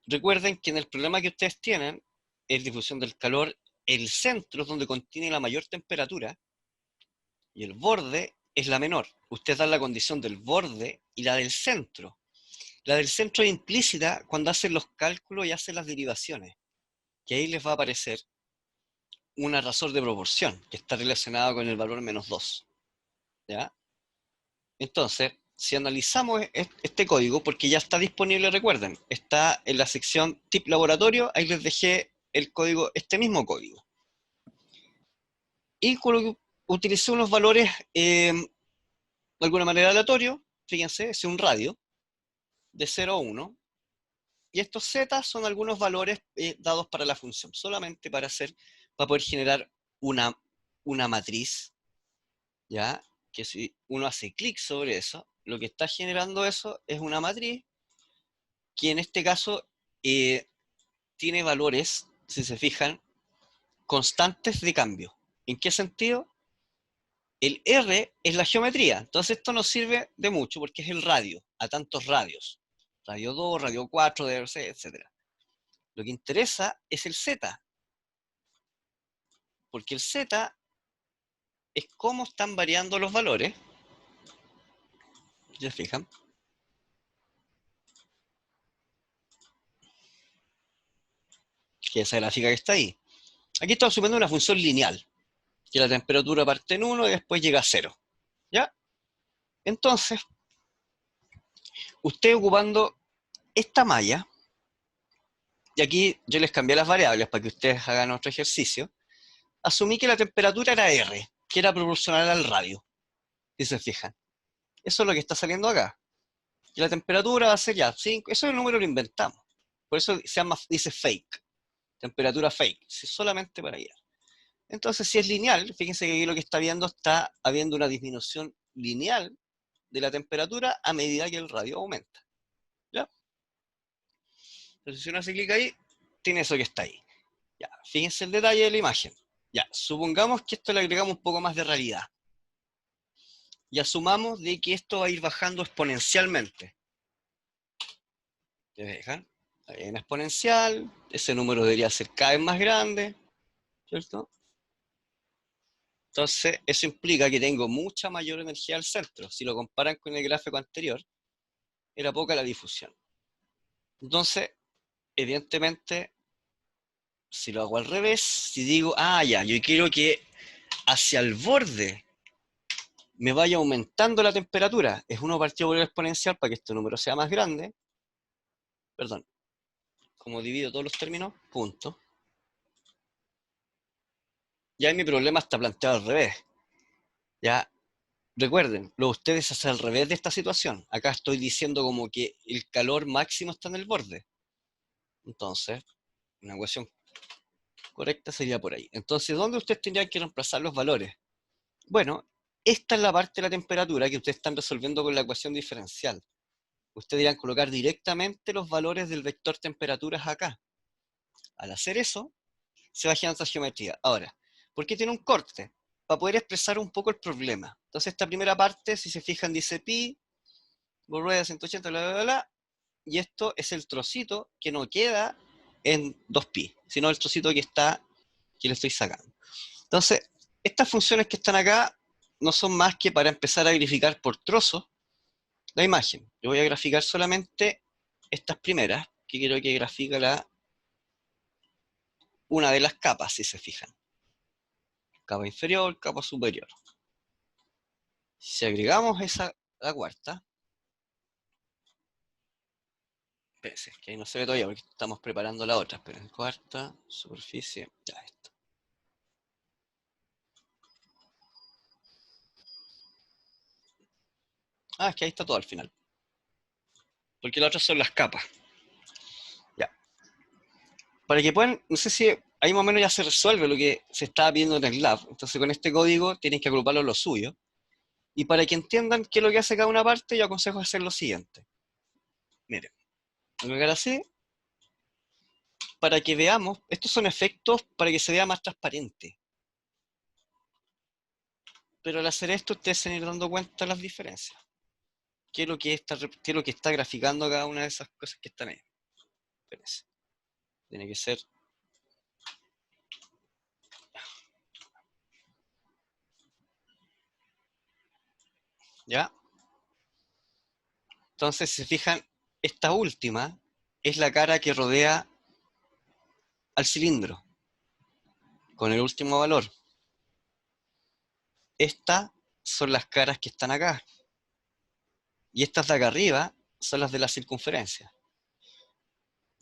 Recuerden que en el problema que ustedes tienen es difusión del calor, el centro es donde contiene la mayor temperatura y el borde es la menor. Ustedes dan la condición del borde y la del centro. La del centro es implícita cuando hacen los cálculos y hacen las derivaciones, que ahí les va a aparecer una razón de proporción que está relacionada con el valor menos 2. ¿Ya? Entonces, si analizamos este código, porque ya está disponible, recuerden, está en la sección tip laboratorio, ahí les dejé el código, este mismo código. Y utilicé unos valores de alguna manera aleatorio, fíjense, es un radio de 0 a 1, y estos z son algunos valores dados para la función, solamente para poder generar una matriz, ¿ya? Que si uno hace clic sobre eso, lo que está generando eso es una matriz que en este caso tiene valores, si se fijan, constantes de cambio. ¿En qué sentido? El R es la geometría, entonces esto nos sirve de mucho porque es el radio, a tantos radios. Radio 2, radio 4, etc. Lo que interesa es el Z, porque el Z es cómo están variando los valores. ¿Ya se fijan? Que esa gráfica que está ahí. Aquí estamos asumiendo una función lineal, que la temperatura parte en 1 y después llega a 0. ¿Ya? Entonces, usted ocupando esta malla, y aquí yo les cambié las variables para que ustedes hagan otro ejercicio, asumí que la temperatura era R, que era proporcional al radio, si se fijan. Eso es lo que está saliendo acá. Y la temperatura va a ser ya 5, eso es el número que lo inventamos. Por eso dice fake, temperatura fake, solamente para allá. Entonces, si es lineal, fíjense que aquí lo que está viendo, está habiendo una disminución lineal de la temperatura a medida que el radio aumenta. ¿Ya? Entonces, si uno hace clic ahí, tiene eso que está ahí. Ya, fíjense el detalle de la imagen. Ya, supongamos que esto le agregamos un poco más de realidad. Y asumamos de que esto va a ir bajando exponencialmente. ¿Te dejan? Hay una exponencial, ese número debería ser cada vez más grande, ¿cierto? Entonces, eso implica que tengo mucha mayor energía al centro. Si lo comparan con el gráfico anterior, era poca la difusión. Entonces, evidentemente, si lo hago al revés, si digo, ya, yo quiero que hacia el borde me vaya aumentando la temperatura, es 1 partido por el exponencial para que este número sea más grande, perdón, como divido todos los términos, punto. Ya mi problema está planteado al revés. Ya, recuerden, ustedes hacen al revés de esta situación. Acá estoy diciendo como que el calor máximo está en el borde. Entonces, una ecuación correcta sería por ahí. Entonces, ¿dónde ustedes tendrían que reemplazar los valores? Bueno, esta es la parte de la temperatura que ustedes están resolviendo con la ecuación diferencial. Ustedes dirán colocar directamente los valores del vector temperaturas acá. Al hacer eso, se va generando esa geometría. Ahora, ¿por qué tiene un corte? Para poder expresar un poco el problema. Entonces, esta primera parte, si se fijan, dice pi, rueda 180, bla, bla, bla, y esto es el trocito que no queda en 2pi, sino el trocito que le estoy sacando. Entonces, estas funciones que están acá no son más que para empezar a verificar por trozos la imagen. Yo voy a graficar solamente estas primeras, que quiero que grafique una de las capas, si se fijan. Capa inferior, capa superior. Si agregamos la cuarta, espérense, que ahí no se ve todavía porque estamos preparando la otra. Esperen, cuarta, superficie, ya esto. Es que ahí está todo al final. Porque las otras son las capas. Ya. Para que puedan, no sé si ahí más o menos ya se resuelve lo que se estaba viendo en el lab. Entonces con este código tienen que agruparlo lo suyo. Y para que entiendan qué es lo que hace cada una parte, yo aconsejo hacer lo siguiente. Miren, voy a pegar así, para que veamos, estos son efectos para que se vea más transparente. Pero al hacer esto, ustedes se van a ir dando cuenta de las diferencias. ¿Qué es lo que está graficando cada una de esas cosas que están ahí? Espérense. Tiene que ser... ¿ya? Entonces, si se fijan, esta última es la cara que rodea al cilindro, con el último valor. Estas son las caras que están acá. Y estas de acá arriba son las de la circunferencia.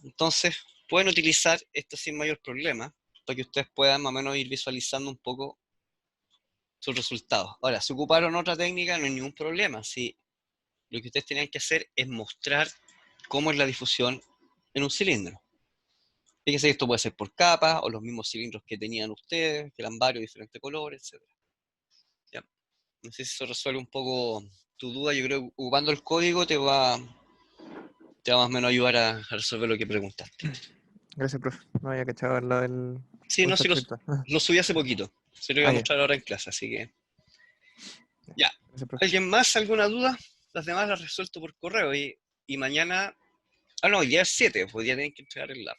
Entonces, pueden utilizar esto sin mayor problema, para que ustedes puedan más o menos ir visualizando un poco sus resultados. Ahora, si ocuparon otra técnica, no hay ningún problema. Si lo que ustedes tienen que hacer es mostrar cómo es la difusión en un cilindro. Fíjense que esto puede ser por capas, o los mismos cilindros que tenían ustedes, que eran varios, diferentes colores, etc. ¿Ya? No sé si eso resuelve un poco tu duda. Yo creo que ocupando el código te va más o menos a ayudar a resolver lo que preguntaste. Gracias, profe. No había cachado lo del Sí, no, sí, pulsar virtual. lo subí hace poquito. Se lo iba a Ya. mostrar ahora en clase, así que... Ya. Gracias, profe. ¿Alguien más? ¿Alguna duda? Las demás las resuelto por correo y mañana... Ah, no, hoy día es 7, hoy día tienen que entregar el lab.